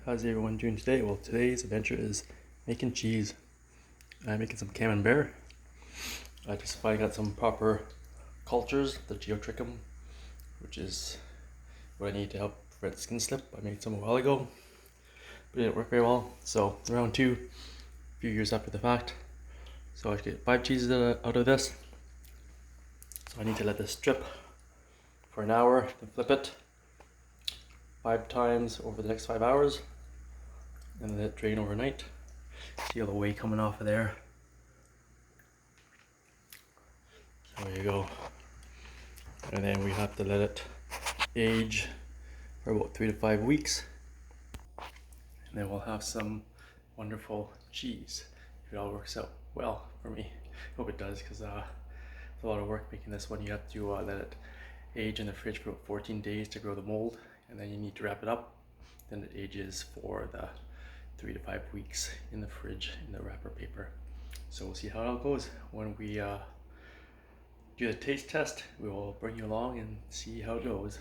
How's everyone doing today? Well, today's adventure is making cheese. I'm making some cambert. I just finally got some proper cultures, the geotrichum, which is what I need to help prevent skin slip. I made some a while ago, but it didn't work very well. So round two, a few years after the fact. So I get 5 cheeses out of this. So I need to let this drip for an hour, then flip it 5 times over the next 5 hours, and let it drain overnight. See all the whey coming off of there. So there you go. And then we have to let it age for about 3 to 5 weeks. And then we'll have some wonderful cheese if it all works out well for me. Hope it does, because it's a lot of work making this one. You have to let it age in the fridge for about 14 days to grow the mold, and then you need to wrap it up. Then it ages for the 3 to 5 weeks in the fridge in the wrapper paper. So we'll see how it all goes. When we do the taste test, we will bring you along and see how it goes.